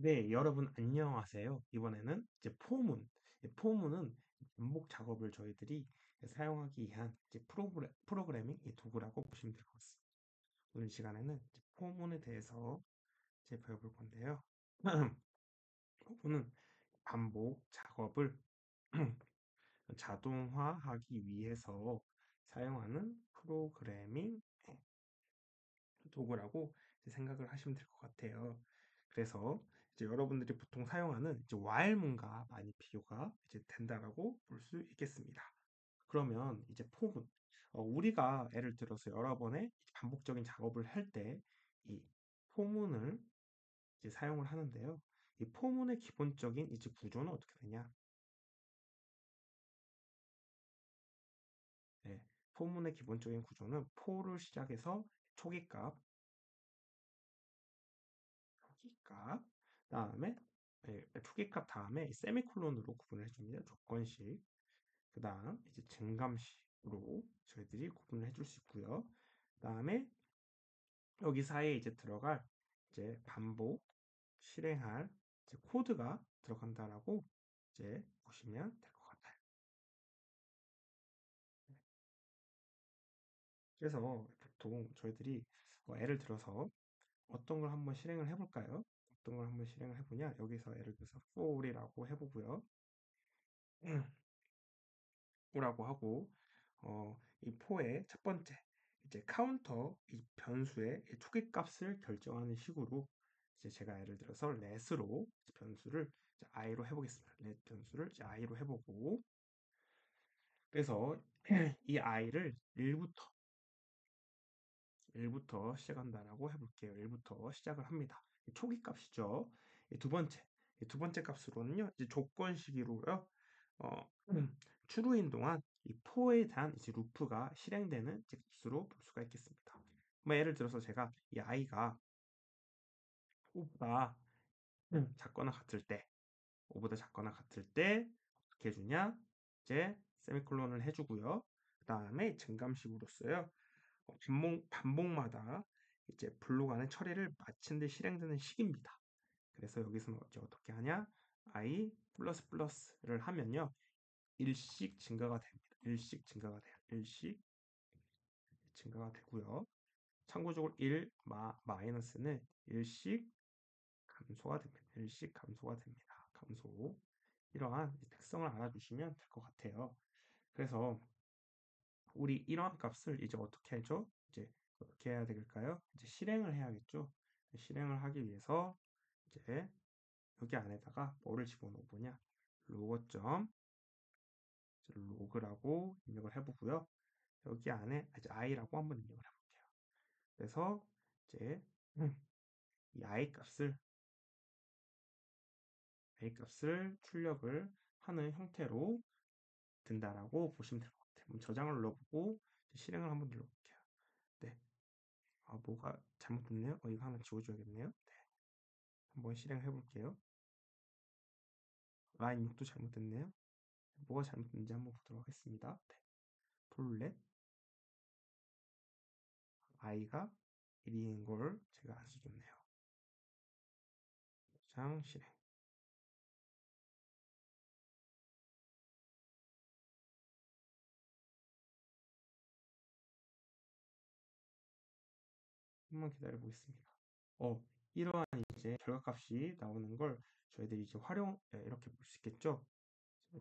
네, 여러분 안녕하세요. 이번에는 이제 포문, 포문은 반복 작업을 저희들이 사용하기 위한 이제 프로그래밍 도구라고 보시면 될 것 같습니다. 오늘 시간에는 이제 포문에 대해서 이제 배워볼 건데요. 포문은 반복 작업을 자동화하기 위해서 사용하는 프로그래밍 도구라고 이제 생각을 하시면 될 것 같아요. 그래서 이제 여러분들이 보통 사용하는 이제 while문과 많이 비교가 이제 된다라고 볼 수 있겠습니다. 그러면 이제 포문, 우리가 예를 들어서 여러 번의 반복적인 작업을 할 때 이 포문을 이제 사용을 하는데요. 이 포문의 기본적인 이제 구조는 어떻게 되냐? 네, 포문의 기본적인 구조는 포를 시작해서 초기값, 초기값, 다음에 초기값 다음에 세미콜론으로 구분을 해줍니다. 조건식. 그 다음 이제 증감식으로 저희들이 구분을 해줄 수 있고요. 그 다음에 여기 사이에 이제 들어갈 이제 반복 실행할 이제 코드가 들어간다라고 이제 보시면 될 것 같아요. 그래서 보통 저희들이 예를 들어서 어떤 걸 한번 실행을 해볼까요? 어떤 걸 한번 실행을 해보냐? 여기서 예를 들어서 for이라고 해보고요. 라고 하고 이 포의 첫 번째 이제 카운터 이 변수의 이 초기값을 결정하는 식으로 이제 제가 예를 들어서 let으로 변수를 이제 i로 해보겠습니다. let 변수를 이제 i로 해보고 그래서 이 i를 1부터 시작한다라고 해볼게요. 1부터 시작을 합니다. 초기 값이죠. 두 번째, 두 번째 값으로는요, 이제 조건식으로요, 어, 추루인 동안 이 포에 대한 이제 루프가 실행되는 이제 값으로 볼 수가 있겠습니다. 뭐 예를 들어서 제가 이 i가 5보다 작거나 같을 때, 5보다 작거나 같을 때 어떻게 해주냐? 이제 세미콜론을 해주고요. 그 다음에 증감식으로써요. 반복마다 이제 블록 안에 처리를 마친 데 실행되는 식입니다. 그래서 여기서는 이제 어떻게 하냐? i 플러스 플러스를 하면요. 일씩 증가가 됩니다. 일씩 증가가 돼요. 일씩 증가가 되고요. 참고적으로 1 마이너스는 일씩 감소가 됩니다. 일씩 감소가 됩니다. 감소. 이러한 특성을 알아두시면 될 것 같아요. 그래서 우리 이러한 값을 이제 어떻게 하죠? 이제 어떻게 해야 될까요? 이제 실행을 해야겠죠. 실행을 하기 위해서 이제 여기 안에다가 뭐를 집어넣어보냐? 로거점 로그라고 입력을 해보고요. 여기 안에 이제 i라고 한번 입력을 해볼게요. 그래서 이제 이 i 값을 출력을 하는 형태로 든다라고 보시면 될 것 같아요. 그럼 저장을 눌러보고 실행을 한번 눌러볼게요. 네, 뭐가 잘못됐네요. 이거 하나 지워줘야겠네요. 네, 한번 실행해 볼게요. 라인 6도 잘못됐네요. 뭐가 잘못됐는지 한번 보도록 하겠습니다. 네, 폴렛 i가 1인 걸 제가 안 써줬네요. 장 실행. 한번 기다려 보겠습니다. 이러한 이제 결과값이 나오는 걸 저희들이 이제 이렇게 볼 수 있겠죠?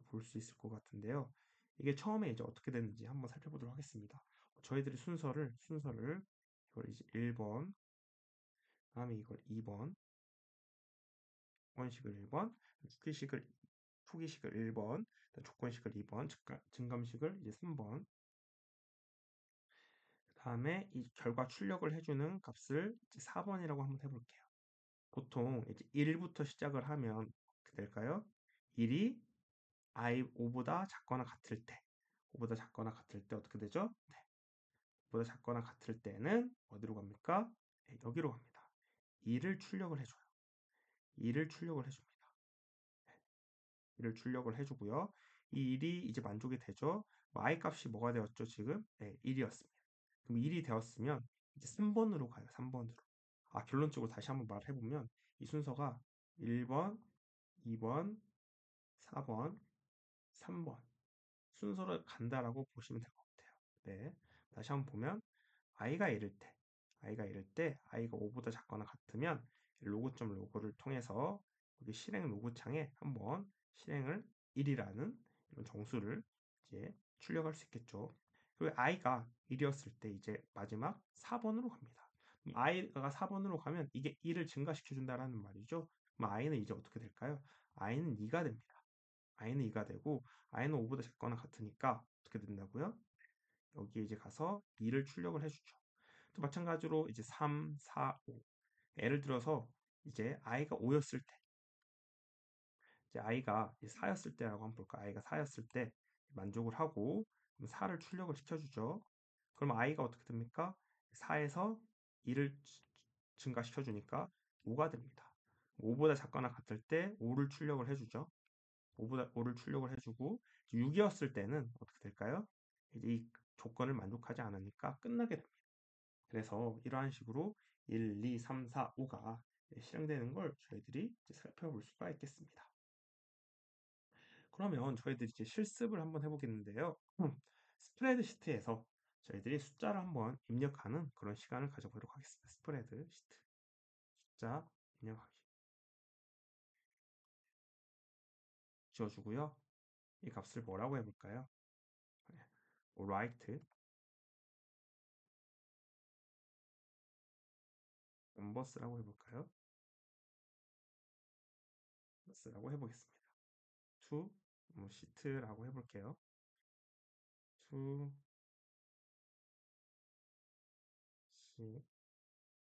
볼 수 있을 것 같은데요. 이게 처음에 이제 어떻게 됐는지 한번 살펴보도록 하겠습니다. 저희들이 순서를 이걸 이제 1번, 다음에 이걸 2번, 조건식을 1번, 후기식을 1번, 조건식을 2번, 증감식을 이제 3번, 그 다음에 이 결과 출력을 해주는 값을 이제 4번이라고 한번 해볼게요. 보통 이제 1부터 시작을 하면 어떻게 될까요? 1이 i 5보다 작거나 같을 때, 5보다 작거나 같을 때 어떻게 되죠? 네, 보다 작거나 같을 때는 어디로 갑니까? 네, 여기로 갑니다. 2를 출력을 해줘요. 2를 출력을 해줍니다. 2를 출력을 해주고요. 이 1이 이제 만족이 되죠. y 값이 뭐가 되었죠? 지금? 네, 1이었습니다. 그럼 1이 되었으면 이제 3번으로 가요. 3번으로. 결론적으로 다시 한번 말해보면 이 순서가 1번, 2번, 4번, 3번 순서로 간다라고 보시면 될 것 같아요. 네. 다시 한번 보면 i가 이럴 때 i가 5보다 작거나 같으면 로고점 로고를 통해서 여기 실행 로고 창에 한번 실행을 1이라는 이런 정수를 이제 출력할 수 있겠죠. 그리고 i가 1이었을 때 이제 마지막 4번으로 갑니다. 그럼 i가 4번으로 가면 이게 1을 증가시켜 준다라는 말이죠. 그럼 i는 이제 어떻게 될까요? i는 2가 됩니다. i는 2가 되고 i는 5보다 작거나 같으니까 어떻게 된다고요? 여기에 이제 가서 2를 출력을 해주죠. 또 마찬가지로 이제 3, 4, 5. 예를 들어서 이제 i가 5였을 때, 이제 i가 4였을 때라고 한번 볼까? i가 4였을 때 만족을 하고 그럼 4를 출력을 시켜주죠. 그럼 i가 어떻게 됩니까? 4에서 2를 증가시켜 주니까 5가 됩니다. 5보다 작거나 같을 때 5를 출력을 해주죠. 5를 출력을 해주고 6이었을 때는 어떻게 될까요? 이제 이 조건을 만족하지 않으니까 끝나게 됩니다. 그래서 이러한 식으로 1, 2, 3, 4, 5가 실행되는 걸 저희들이 이제 살펴볼 수가 있겠습니다. 그러면 저희들이 이제 실습을 한번 해보겠는데요. 스프레드 시트에서 저희들이 숫자를 한번 입력하는 그런 시간을 가져보도록 하겠습니다. 스프레드 시트 숫자 입력하기 지워주고요. 이 값을 뭐라고 해볼까요? write numbers라고 해볼까요? numbers라고 해보겠습니다. to sheet라고 해볼게요. to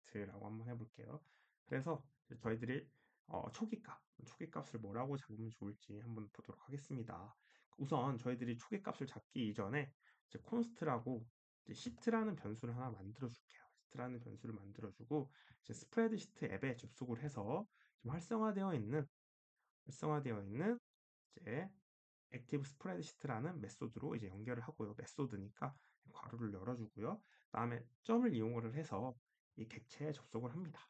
sheet라고 한번 해볼게요. 그래서 저희들이 초기값을 뭐라고 잡으면 좋을지 한번 보도록 하겠습니다. 우선 저희들이 초기값을 잡기 이전에 이제 const라고 이제 시트라는 변수를 하나 만들어 줄게요. 시트라는 변수를 만들어 주고 이제 스프레드시트 앱에 접속을 해서 지금 활성화되어 있는 이제 액티브 스프레드시트라는 메소드로 이제 연결을 하고요. 메소드니까 괄호를 열어주고요. 그다음에 점을 이용을 해서 이 객체에 접속을 합니다.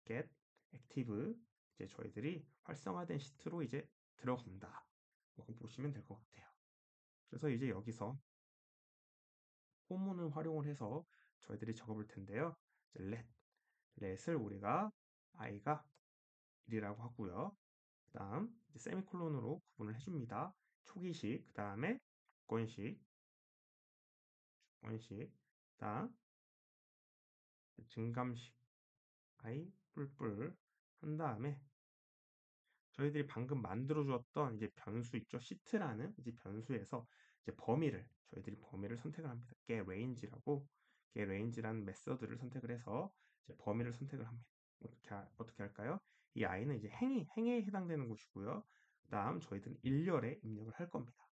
get active 이제 저희들이 활성화된 시트로 이제 들어간다. 이렇게 보시면 될 것 같아요. 그래서 이제 여기서 포문을 활용을 해서 저희들이 적어볼 텐데요. 이제 let을 우리가 i가 1이라고 하고요. 그다음 세미콜론으로 구분을 해줍니다. 초기식, 그다음에 주권식, 그다음 증감식, i 뿔뿔 한 다음에 저희들이 방금 만들어 주었던 이제 변수 있죠? 시트라는 이제 변수에서 이제 저희들이 범위를 선택을 합니다. getRange라는 메서드를 선택을 해서 이제 범위를 선택을 합니다. 어떻게 할까요? 이 i는 이제 행에 해당되는 곳이고요. 그다음 저희들은 일렬에 입력을 할 겁니다.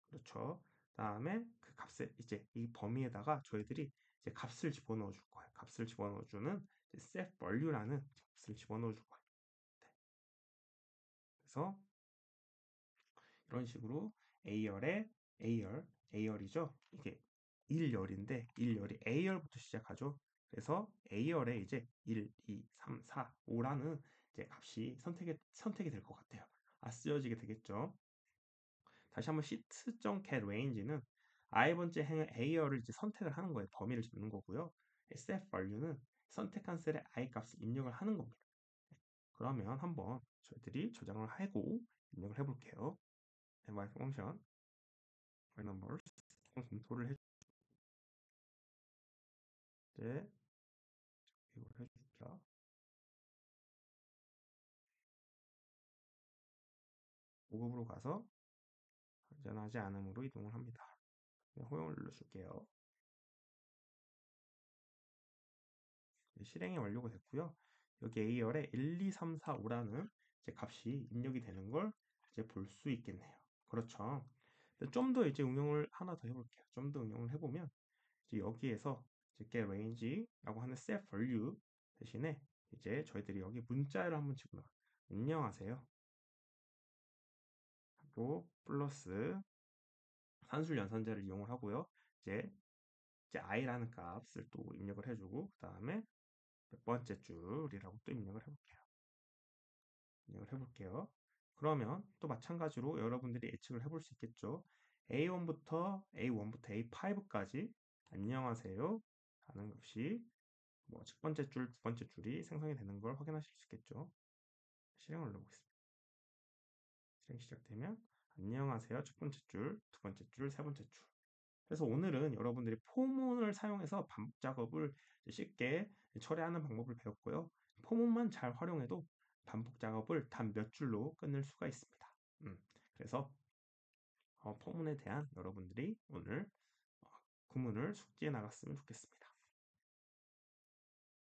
그렇죠? 그다음에 그 값에 이제 이 범위에다가 저희들이 이제 값을 집어넣어 줄 거예요. 값을 집어넣어 주는 set value라는 값을 집어넣어 줄 거예요. 네. 그래서 이런 식으로 A열이죠. 이게 1열인데 1열이 A열부터 시작하죠. 그래서 A열에 이제 1, 2, 3, 4, 5라는 이제 값이 선택이 될 것 같아요. 쓰여지게 되겠죠. 다시 한번 sheet.getRange는 i번째 행의 A열을 이제 선택을 하는 거예요. 범위를 잡는 거고요. set value는 선택한 셀에 i 값을 입력을 하는 겁니다. 그러면 한번 저희들이 저장을 하고 입력을 해볼게요. my function my numbers 검토를 이제 이걸 해줄게요. 보급으로 가서 안전하지 않음으로 이동을 합니다. 호용을 눌러줄게요. 실행이 완료가 됐고요. 여기 A열에 1, 2, 3, 4, 5라는 이제 값이 입력이 되는 걸 이제 볼 수 있겠네요. 그렇죠. 좀 더 이제 응용을 하나 더 해볼게요. 좀 더 응용을 해보면 이제 여기에서 이제 get range라고 하는 set value 대신에 이제 저희들이 여기 문자를 한번 집어넣어요. 안녕하세요. 또 플러스 산술 연산자를 이용을 하고요. 이제 i라는 값을 또 입력을 해주고 그 다음에 몇 번째 줄이라고 또 입력을 해볼게요. 입력을 해볼게요. 그러면 또 마찬가지로 여러분들이 예측을 해볼 수 있겠죠. A1부터 A5까지 안녕하세요 하는 것이 뭐 첫 번째 줄, 두 번째 줄이 생성이 되는 걸 확인하실 수 있겠죠. 실행을 눌러보겠습니다. 실행 시작되면 안녕하세요 첫 번째 줄, 두 번째 줄, 세 번째 줄. 그래서 오늘은 여러분들이 포문을 사용해서 반복 작업을 쉽게 처리하는 방법을 배웠고요. 포문만 잘 활용해도 반복 작업을 단 몇 줄로 끝낼 수가 있습니다. 그래서 포문에 대한 여러분들이 오늘 구문을 숙지해 나갔으면 좋겠습니다.